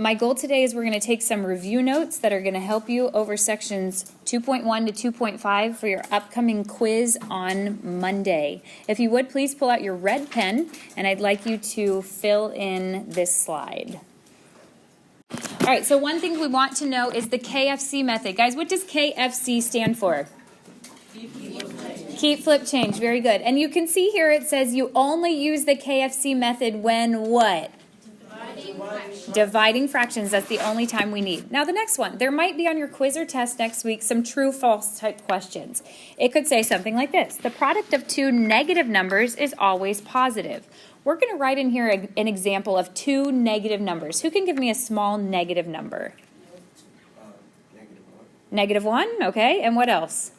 My goal today is we're going to take some review notes that are going to help you over sections 2.1 to 2.5 for your upcoming quiz on Monday. If you would, please pull out your red pen, and I'd like you to fill in this slide. All right, so one thing we want to know is the KFC method. Guys, what does KFC stand for? Keep, flip, change. Very good. And you can see here it says you only use the KFC method when what? Dividing fractions. That's the only time we need. Now the next one. There might be on your quiz or test next week some true-false type questions. It could say something like this. The product of two negative numbers is always positive. We're going to write in here an example of two negative numbers. Who can give me a small negative number? Negative 1, okay. And what else?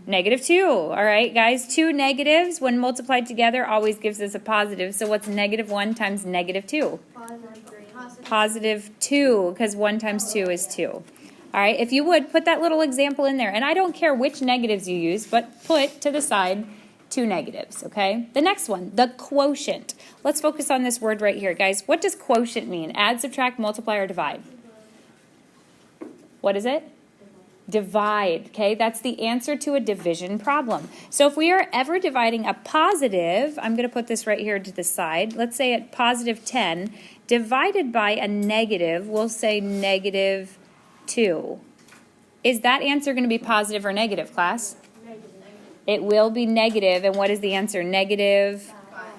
Negative 2. All right, guys. Two negatives, when multiplied together, always gives us a positive. So what's negative 1 times negative 2? Positive 2, because 1 times 2 is 2. All right, if you would, put that little example in there. And I don't care which negatives you use, but put to the side two negatives, okay? The next one, the quotient. Let's focus on this word right here, guys. What does quotient mean? Add, subtract, multiply, or divide? What is it? Divide, okay? That's the answer to a division problem. So if we are ever dividing a positive, I'm going to put this right here to the side. Let's say at positive 10, divided by a negative, we'll say negative 2. Is that answer going to be positive or negative, class? It will be negative, and what is the answer? Negative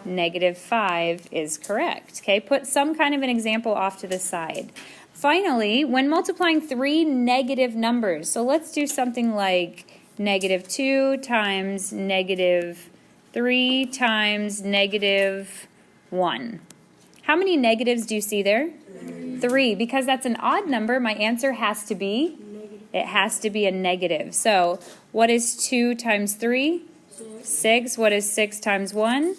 5 is correct. Okay, put some kind of an example off to the side. Finally, when multiplying three negative numbers, so let's do something like negative 2 times negative 3 times negative 1. How many negatives do you see there? 3. Because that's an odd number, my answer has to be? It has to be a negative. So what is 2 times 3? 6. What is 6 times 1?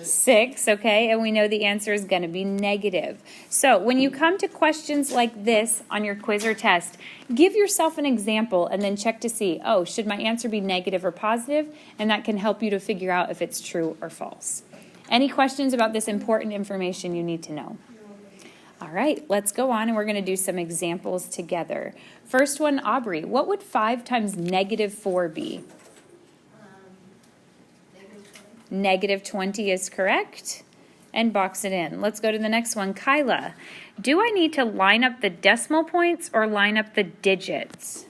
6, okay, and we know the answer is going to be negative. So when you come to questions like this on your quiz or test, give yourself an example and then check to see, oh, should my answer be negative or positive? And that can help you to figure out if it's true or false. Any questions about this important information you need to know? All right, let's go on and we're going to do some examples together. First one, Aubrey, what would 5 times negative 4 be? Negative 20 is correct. And box it in. Let's go to the next one. Kyla, do I need to line up the decimal points or line up the digits?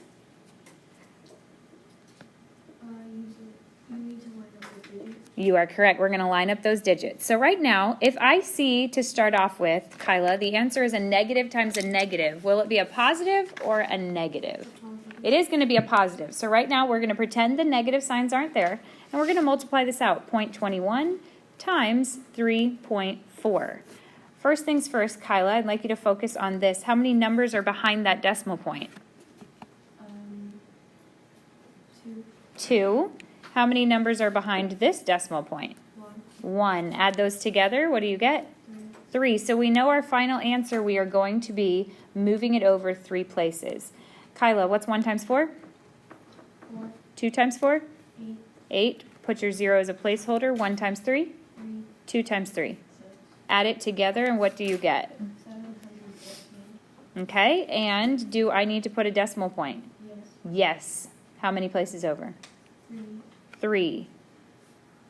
You are correct. We're going to line up those digits. So right now, if I see to start off with, Kyla, the answer is a negative times a negative. Will it be a positive or a negative? It is going to be a positive. So right now, we're going to pretend the negative signs aren't there, and we're going to multiply this out. 0.21 times 3.4. First things first, Kyla, I'd like you to focus on this. How many numbers are behind that decimal point? 2. How many numbers are behind this decimal point? 1. Add those together. What do you get? 3. So we know our final answer. We are going to be moving it over 3 places. Kyla, what's 1 times 4? 4. 2 times 4? 8. 8. Put your 0 as a placeholder. 1 times 3? 3. 2 times 3. 6. Add it together, and what do you get? 714. Okay, and do I need to put a decimal point? Yes. Yes. How many places over? 3. 3.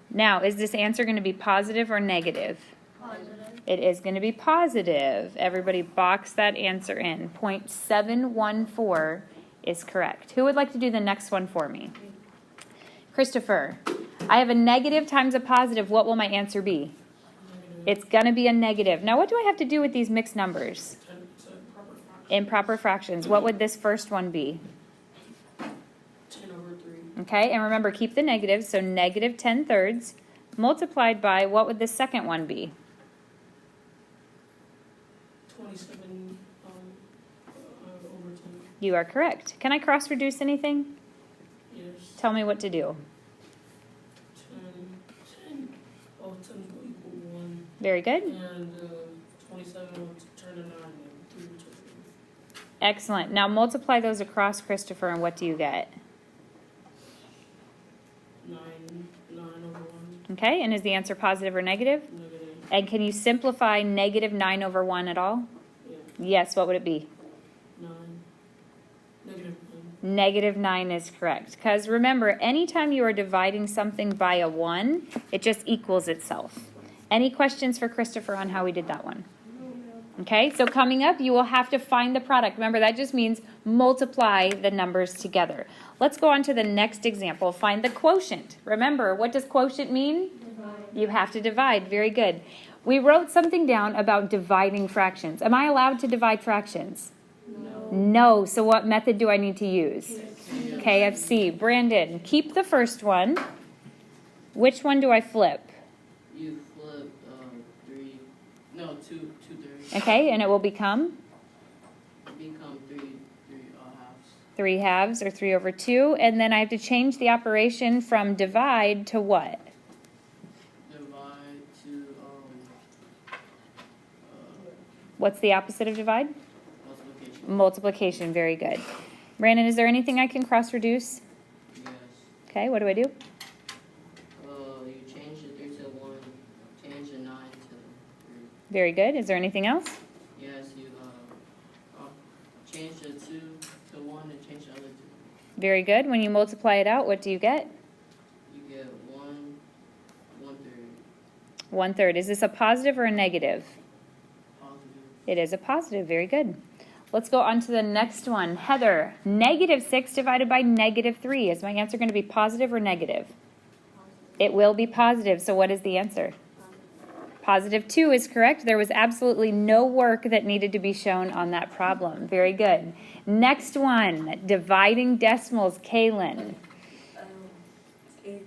Now, is this answer going to be positive or negative? Positive. It is going to be positive. Everybody box that answer in. 0.714 is correct. Who would like to do the next one for me? Christopher, I have a negative times a positive. What will my answer be? It's going to be a negative. Now, what do I have to do with these mixed numbers? Improper fractions. What would this first one be? 10 over 3. Okay, and remember, keep the negatives. So negative 10 thirds multiplied by, what would the second one be? 27 over 10. You are correct. Can I cross reduce anything? Yes. Tell me what to do. 10. Oh, 10 will equal 1. Very good. And 27 will turn to 9. And 3 will turn to 3. Excellent. Now multiply those across, Christopher, and what do you get? 9 over 1. Okay, and is the answer positive or negative? Negative. And can you simplify negative 9 over 1 at all? Yeah. Yes, what would it be? 9. Negative 9. Negative 9 is correct. Because remember, anytime you are dividing something by a 1, it just equals itself. Any questions for Christopher on how we did that one? Okay, so coming up, you will have to find the product. Remember, that just means multiply the numbers together. Let's go on to the next example. Find the quotient. Remember, what does quotient mean? Divide. You have to divide. Very good. We wrote something down about dividing fractions. Am I allowed to divide fractions? No. No. So what method do I need to use? KFC. Brandon, keep the first one. Which one do I flip? You flip 2 thirds. Okay, and it will become? Become 3 halves. 3 halves, or 3 over 2. And then I have to change the operation from divide to what? Divide to What's the opposite of divide? multiplication. Multiplication. Very good. Brandon, is there anything I can cross-reduce? Yes. Okay, what do I do? You change the 3 to 1. Change the 9 to 3. Very good. Is there anything else? Yes, you change the 2 to 1 and change the other 2. Very good. When you multiply it out, what do you get? You get 1/3. 1/3. Is this a positive or a negative? Positive. It is a positive. Very good. Let's go on to the next one. Heather, negative 6 divided by negative 3. Is my answer going to be positive or negative? It will be positive. So what is the answer? Positive 2 is correct. There was absolutely no work that needed to be shown on that problem. Very good. Next one, dividing decimals. Kaylin. So you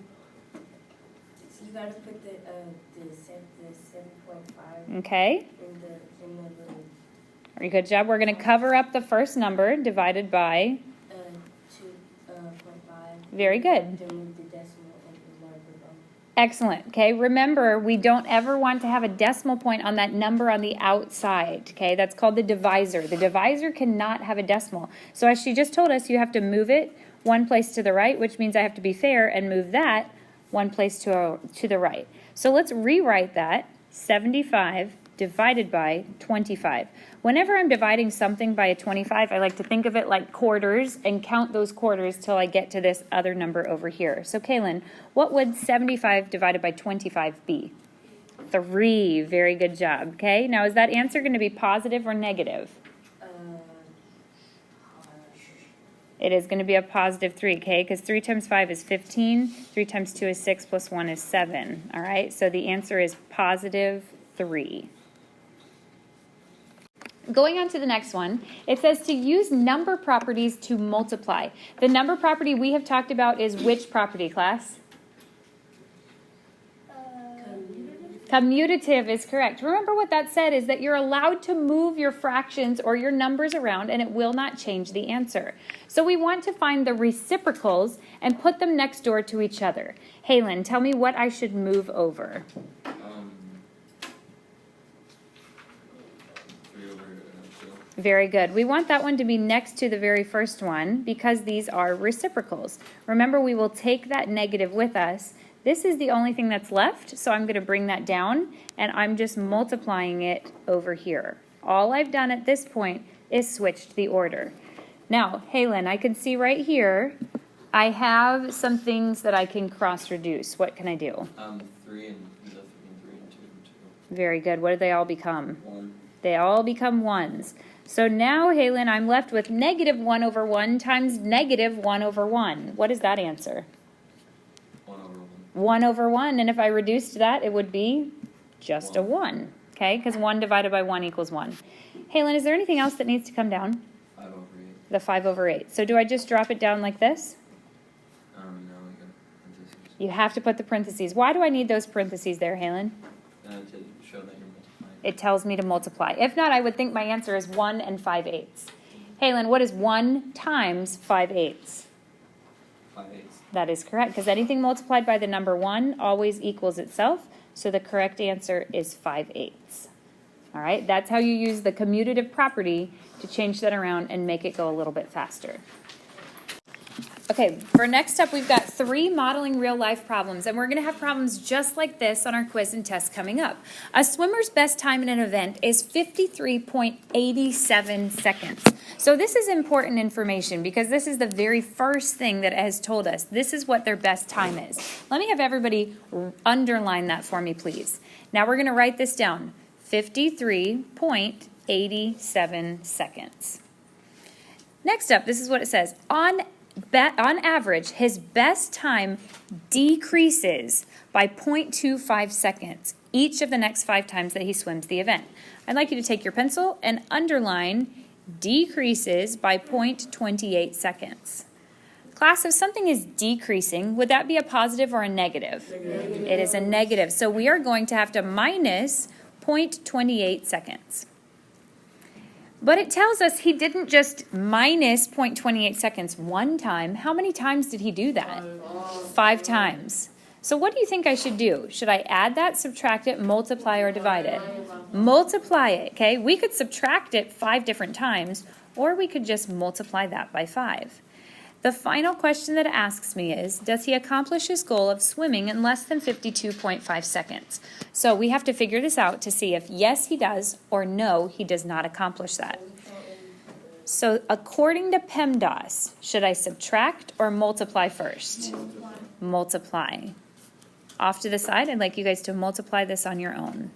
gotta put the 7.5 Okay. in the little Very good job. We're going to cover up the first number divided by. 2.5. Very good. Then move the decimal and the marker up. Excellent. Okay, remember, we don't ever want to have a decimal point on that number on the outside. Okay, that's called the divisor. The divisor cannot have a decimal. So as she just told us, you have to move it one place to the right, which means I have to be fair and move that one place to the right. So let's rewrite that. 75 divided by 25. Whenever I'm dividing something by a 25, I like to think of it like quarters and count those quarters till I get to this other number over here. So Kaylin, what would 75 divided by 25 be? 3. Very good job. Okay, now is that answer going to be positive or negative? It is going to be a positive 3, okay? Because 3 times 5 is 15, 3 times 2 is 6, plus 1 is 7. All right, so the answer is positive 3. Going on to the next one, it says to use number properties to multiply. The number property we have talked about is which property, class? Commutative is correct. Remember what that said is that you're allowed to move your fractions or your numbers around and it will not change the answer. So we want to find the reciprocals and put them next door to each other. Halen, tell me what I should move over. 3 over 2. Very good. We want that one to be next to the very first one because these are reciprocals. Remember, we will take that negative with us. This is the only thing that's left, so I'm going to bring that down, and I'm just multiplying it over here. All I've done at this point is switched the order. Now, Halen, I can see right here, I have some things that I can cross-reduce. What can I do? 3 and 2 and 2. Very good. What do they all become? 1. They all become 1s. So now, Halen, I'm left with negative 1 over 1 times negative 1 over 1. What is that answer? 1 over 1. 1 over 1, and if I reduced that, it would be just a 1, okay? Because 1 divided by 1 equals 1. Halen, is there anything else that needs to come down? 5 over 8. The 5 over 8. So do I just drop it down like this? No, we got parentheses. You have to put the parentheses. Why do I need those parentheses there, Halen? To show that you're multiplying. It tells me to multiply. If not, I would think my answer is 1 and 5/8. Halen, what is 1 times 5/8? 5/8. That is correct, because anything multiplied by the number 1 always equals itself, so the correct answer is 5/8. All right, that's how you use the commutative property to change that around and make it go a little bit faster. Okay, for next up, we've got 3 modeling real life problems, and we're going to have problems just like this on our quiz and test coming up. A swimmer's best time in an event is 53.87 seconds. So this is important information because this is the very first thing that it has told us. This is what their best time is. Let me have everybody underline that for me, please. Now we're going to write this down. 53.87 seconds. Next up, this is what it says. On average, his best time decreases by 0.25 seconds each of the next 5 times that he swims the event. I'd like you to take your pencil and underline decreases by 0.28 seconds. Class, if something is decreasing, would that be a positive or a negative? Negative. It is a negative. So we are going to have to minus 0.28 seconds. But it tells us he didn't just minus 0.28 seconds one time. How many times did he do that? 5 times. So what do you think I should do? Should I add that, subtract it, multiply, or divide it? Multiply it, okay? We could subtract it 5 different times, or we could just multiply that by 5. The final question that it asks me is, does he accomplish his goal of swimming in less than 52.5 seconds? So we have to figure this out to see if yes, he does, or no, he does not accomplish that. So according to PEMDAS, should I subtract or multiply first? Multiply. Off to the side, I'd like you guys to multiply this on your own.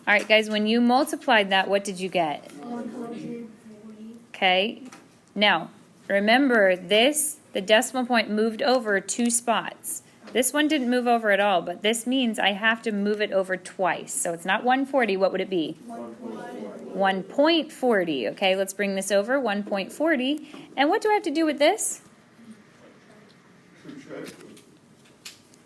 All right, guys, when you multiplied that, what did you get? 140. Okay. Now, remember this, the decimal point moved over 2 spots. This one didn't move over at all, but this means I have to move it over twice. So it's not 140. What would it be? 1.40. Okay, let's bring this over, 1.40. And what do I have to do with this?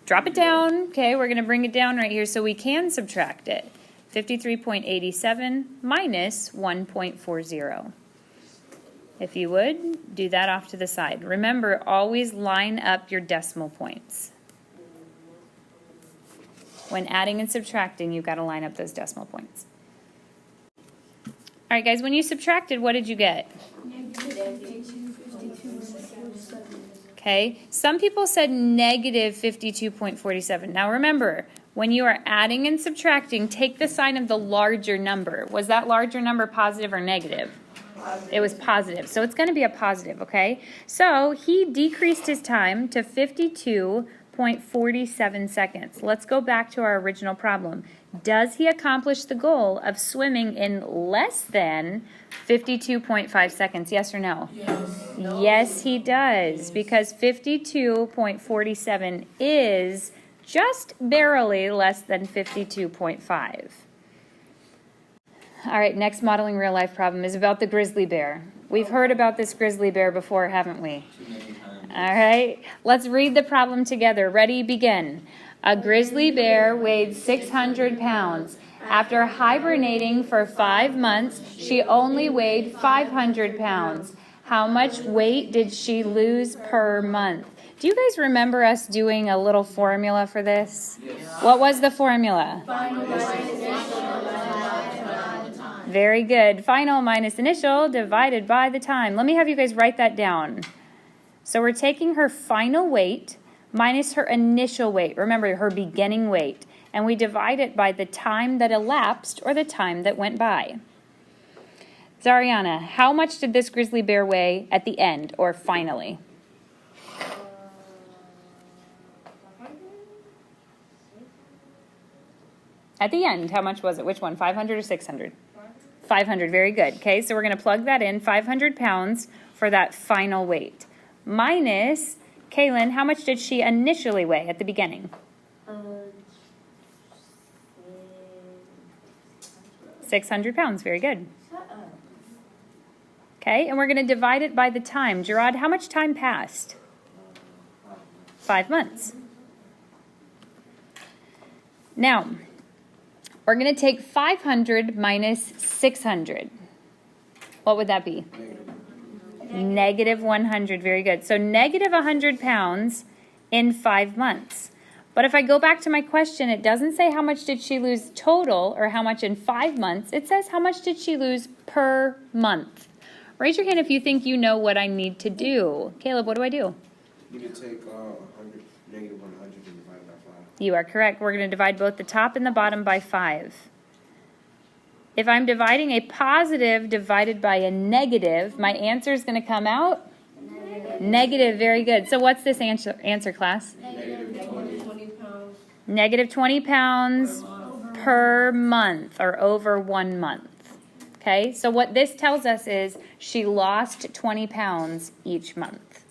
Drop it down. Okay, we're going to bring it down right here so we can subtract it. 53.87 minus 1.40. If you would, do that off to the side. Remember, always line up your decimal points. When adding and subtracting, you've got to line up those decimal points. All right, guys, when you subtracted, what did you get? Okay, some people said negative 52.47. Now remember, when you are adding and subtracting, take the sign of the larger number. Was that larger number positive or negative? Positive. It was positive, so it's going to be a positive, okay? So he decreased his time to 52.47 seconds. Let's go back to our original problem. Does he accomplish the goal of swimming in less than 52.5 seconds? Yes or no? Yes. Yes, he does, because 52.47 is just barely less than 52.5. All right, next modeling real life problem is about the grizzly bear. We've heard about this grizzly bear before, haven't we? All right, let's read the problem together. Ready, begin. A grizzly bear weighed 600 pounds. After hibernating for 5 months, she only weighed 500 pounds. How much weight did she lose per month? Do you guys remember us doing a little formula for this? Yes. What was the formula? Final minus initial divided by the time. Very good. Final minus initial divided by the time. Let me have you guys write that down. So we're taking her final weight minus her initial weight. Remember, her beginning weight. And we divide it by the time that elapsed or the time that went by. Zariana, how much did this grizzly bear weigh at the end or finally? At the end, how much was it? Which one, 500 or 600? 500, very good. Okay, so we're going to plug that in, 500 pounds for that final weight. Minus, Kaylin, how much did she initially weigh at the beginning? 600 pounds, very good. Okay, and we're going to divide it by the time. Gerard, how much time passed? 5 months. Now, we're going to take 500 minus 600. What would that be? Negative 100. Very good. So negative 100 pounds in 5 months. But if I go back to my question, it doesn't say how much did she lose total or how much in 5 months. It says how much did she lose per month. Raise your hand if you think you know what I need to do. Caleb, what do I do? You can take 100, negative 100 and divide by 5. You are correct. We're going to divide both the top and the bottom by 5. If I'm dividing a positive divided by a negative, my answer is going to come out negative. Very good. So what's this answer, class? Negative 20. 20 pounds Negative 20 pounds per month or over 1 month. Okay, so what this tells us is she lost 20 pounds each month.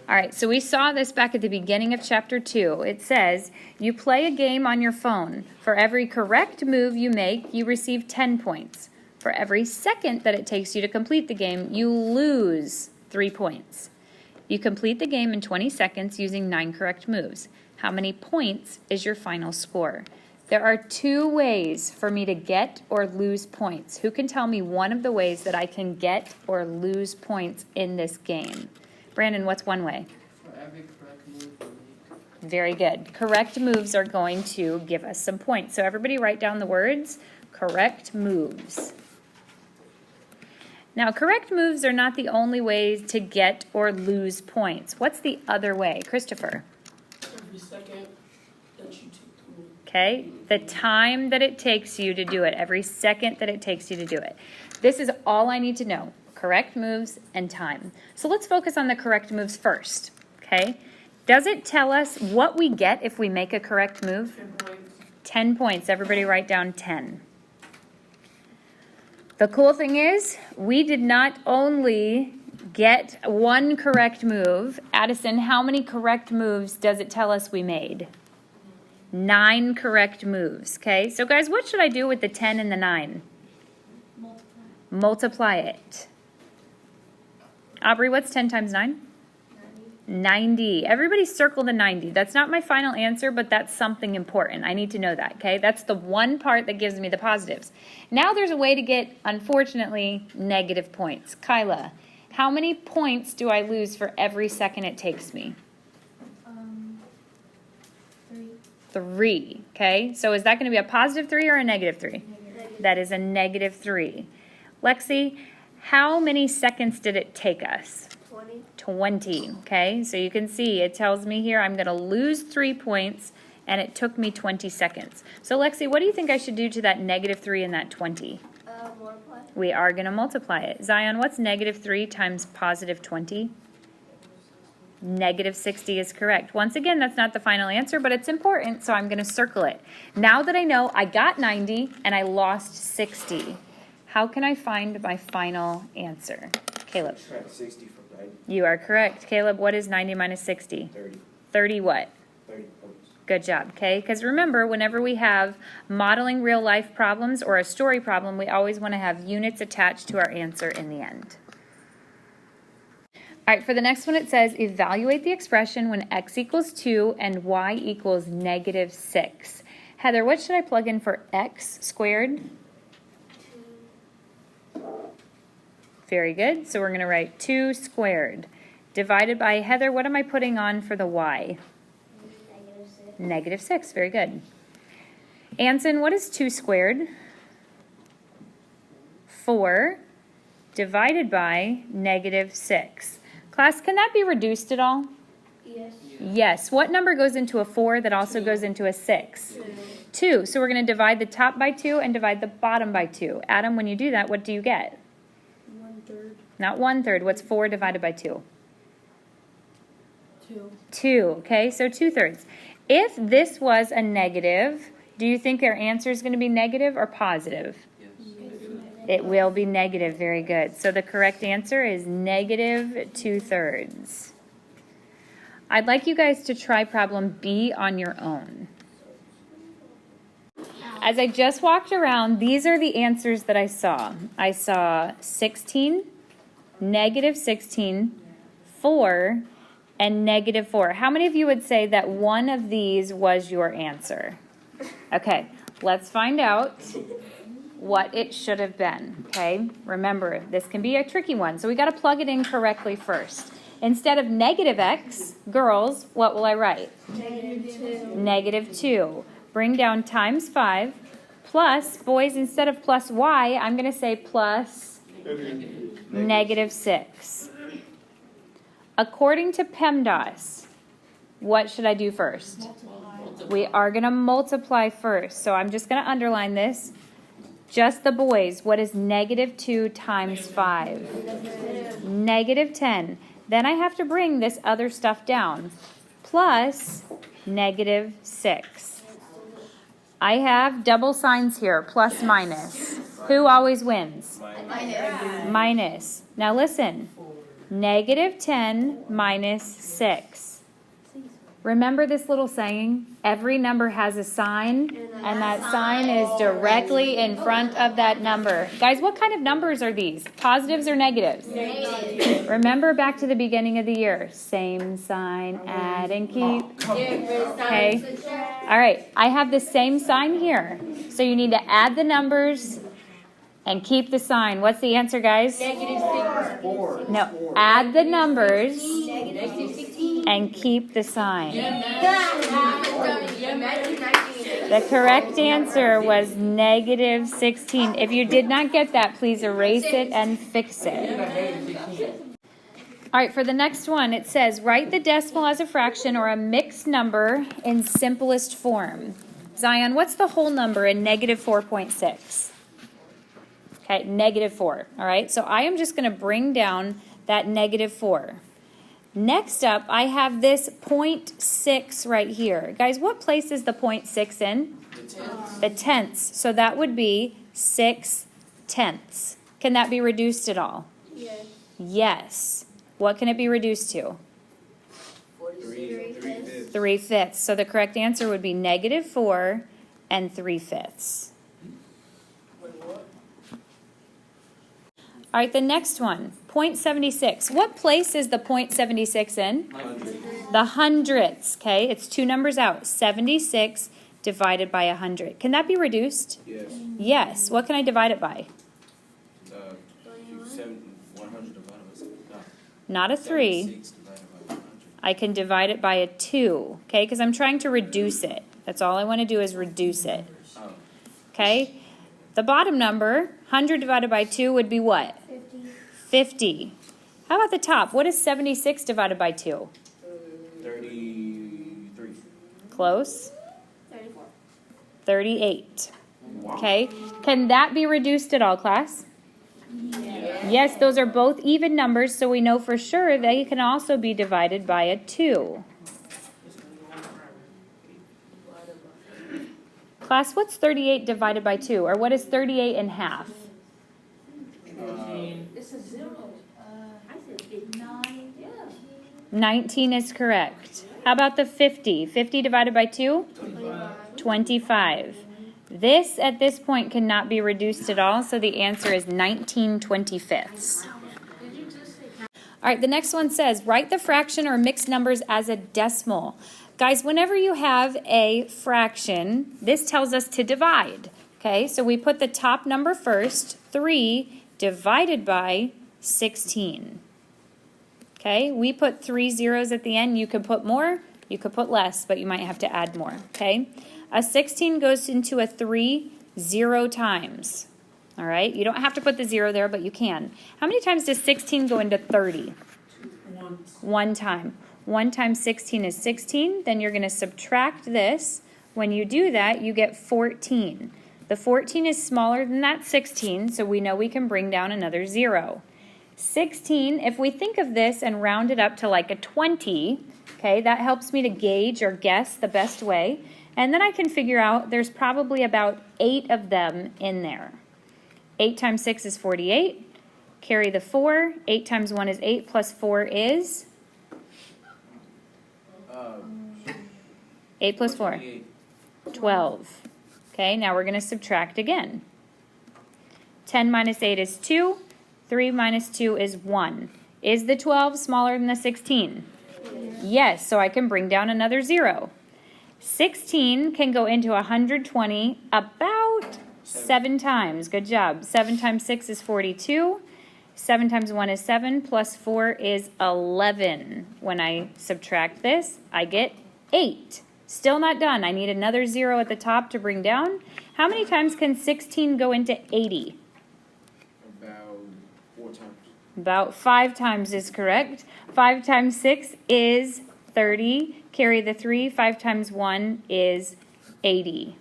All right, so we saw this back at the beginning of chapter 2. It says, you play a game on your phone. For every correct move you make, you receive 10 points. For every second that it takes you to complete the game, you lose 3 points. You complete the game in 20 seconds using 9 correct moves. How many points is your final score? There are 2 ways for me to get or lose points. Who can tell me one of the ways that I can get or lose points in this game? Brandon, what's one way? for every correct move you make. Very good. Correct moves are going to give us some points. So everybody write down the words, correct moves. Now, correct moves are not the only ways to get or lose points. What's the other way? Christopher? Every second that you take the move. Okay, the time that it takes you to do it, every second that it takes you to do it. This is all I need to know, correct moves and time. So let's focus on the correct moves first, okay? Does it tell us what we get if we make a correct move? 10 points. 10 points. Everybody write down 10. The cool thing is, we did not only get 1 correct move. Addison, how many correct moves does it tell us we made? 9 correct moves, okay? So guys, what should I do with the 10 and the 9? Multiply it. Aubrey, what's 10 times 9? 90. Everybody circle the 90. That's not my final answer, but that's something important. I need to know that, okay? That's the one part that gives me the positives. Now there's a way to get, unfortunately, negative points. Kyla, how many points do I lose for every second it takes me? 3. 3, okay? So is that going to be a positive 3 or a negative 3? That is a negative 3. Lexi, how many seconds did it take us? 20, okay? So you can see it tells me here I'm going to lose 3 points and it took me 20 seconds. So Lexi, what do you think I should do to that negative 3 and that 20? Multiply. We are going to multiply it. Zion, what's negative 3 times positive 20? Negative 60 is correct. Once again, that's not the final answer, but it's important, so I'm going to circle it. Now that I know I got 90 and I lost 60, how can I find my final answer? Caleb. Subtract 60 from 90. You are correct. Caleb, what is 90 minus 60? 30. 30 what? 30 points. Good job, okay? Because remember, whenever we have modeling real life problems or a story problem, we always want to have units attached to our answer in the end. All right, for the next one, it says, evaluate the expression when x equals 2 and y equals negative 6. Heather, what should I plug in for x squared? Very good. So we're going to write 2 squared. Divided by, Heather, what am I putting on for the y? Negative 6. Very good. Anson, what is 2 squared? 4 divided by negative 6. Class, can that be reduced at all? Yes. Yes. What number goes into a 4 that also goes into a 6? 2. So we're going to divide the top by 2 and divide the bottom by 2. Adam, when you do that, what do you get? 1/3. Not 1/3. What's 4 divided by 2? 2. 2. Okay, so 2/3. If this was a negative, do you think our answer is going to be negative or positive? Yes. It will be negative. Very good. So the correct answer is negative 2/3. I'd like you guys to try problem B on your own. As I just walked around, these are the answers that I saw. I saw 16, negative 16, 4, and negative 4. How many of you would say that one of these was your answer? Okay, let's find out what it should have been, okay? Remember, this can be a tricky one, so we got to plug it in correctly first. Instead of negative x, girls, what will I write? -2. -2. Bring down times 5. Plus, boys, instead of plus y, I'm going to say plus -6. According to PEMDAS, what should I do first? We are going to multiply first. So I'm just going to underline this. Just the boys. What is -2 times 5? -10. Then I have to bring this other stuff down. Plus -6. I have double signs here. Plus, minus. Who always wins? Minus. Now listen. -10 minus 6. Remember this little saying? Every number has a sign, and that sign is directly in front of that number. Guys, what kind of numbers are these? Positives or negatives? Remember back to the beginning of the year. Same sign, add and keep. Okay? All right, I have the same sign here. So you need to add the numbers and keep the sign. What's the answer, guys? No, add the numbers and keep the sign. The correct answer was -16. If you did not get that, please erase it and fix it. All right, for the next one, it says, write the decimal as a fraction or a mixed number in simplest form. Zion, what's the whole number in -4.6? Okay, -4. All right, so I am just going to bring down that -4. Next up, I have this 0.6 right here. Guys, what place is the 0.6 in? The tenths. So that would be 6/10. Can that be reduced at all? Yes. Yes. What can it be reduced to? 3/5. So the correct answer would be -4 and 3/5. All right, the next one, 0.76. What place is the 0.76 in? The hundredths, okay? It's two numbers out. 76 divided by 100. Can that be reduced? Yes. Yes. What can I divide it by? 100 divided by 6. Not a 3. 76 divided by 100. I can divide it by a 2, okay? Because I'm trying to reduce it. That's all I want to do is reduce it, Oh. okay? The bottom number, 100 divided by 2, would be what? 50. How about the top? What is 76 divided by 2? 33. Close. 34. 38. Okay. Can that be reduced at all, class? Yes, those are both even numbers, so we know for sure they can also be divided by a 2. Class, what's 38 divided by 2? Or what is 38 in half? It's a 0. I said 9. Yeah. 19 is correct. How about the 50? 50 divided by 2? 25. This, at this point, cannot be reduced at all, so the answer is 19/25. All right, the next one says, write the fraction or mixed numbers as a decimal. Guys, whenever you have a fraction, this tells us to divide. Okay, so we put the top number first, 3 divided by 16. Okay, we put 3 zeros at the end. You could put more, you could put less, but you might have to add more. Okay, a 16 goes into a 3 0 times. All right, you don't have to put the 0 there, but you can. How many times does 16 go into 30? One time. 1 times 16 is 16. Then you're going to subtract this. When you do that, you get 14. The 14 is smaller than that 16, so we know we can bring down another 0. 16, if we think of this and round it up to like a 20, okay, that helps me to gauge or guess the best way. And then I can figure out there's probably about 8 of them in there. 8 times 6 is 48. Carry the 4. 8 times 1 is 8 plus 4 is? 8 plus 4. 12. Okay, now we're going to subtract again. 10 minus 8 is 2. 3 minus 2 is 1. Is the 12 smaller than the 16? Yes, so I can bring down another 0. 16 can go into 120 about 7 times. Good job. 7 times 6 is 42. 7 times 1 is 7, plus 4 is 11. When I subtract this, I get 8. Still not done. I need another 0 at the top to bring down. How many times can 16 go into 80? About 4 times. About 5 times is correct. 5 times 6 is 30. Carry the 3. 5 times 1 is 80.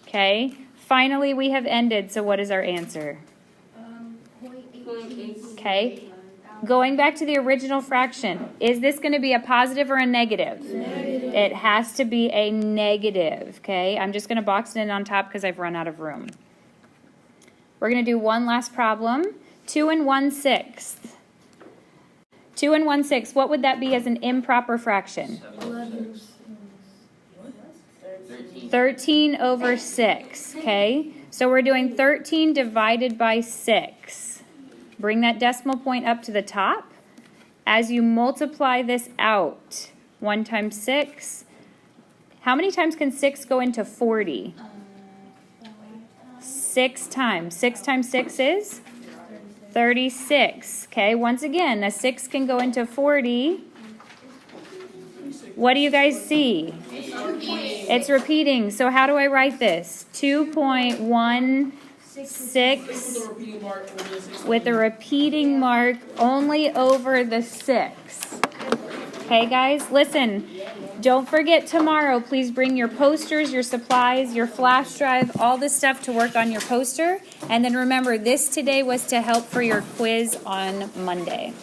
Okay? Finally, we have ended. So what is our answer? 0.18. Okay. Going back to the original fraction, is this going to be a positive or a negative? Negative. It has to be a negative, okay? I'm just going to box it in on top because I've run out of room. We're going to do one last problem. 2 1/6. 2 1/6. What would that be as an improper fraction? 13 over 6, okay? So we're doing 13 divided by 6. Bring that decimal point up to the top. As you multiply this out, 1 times 6. How many times can 6 go into 40? 6 times. 6 times 6 is 36. Okay, once again, a 6 can go into 40. What do you guys see? It's repeating. So how do I write this? 2.16 with a repeating mark only over the 6. Okay, guys, listen. Don't forget tomorrow, please bring your posters, your supplies, your flash drive, all this stuff to work on your poster. And then remember, this today was to help for your quiz on Monday.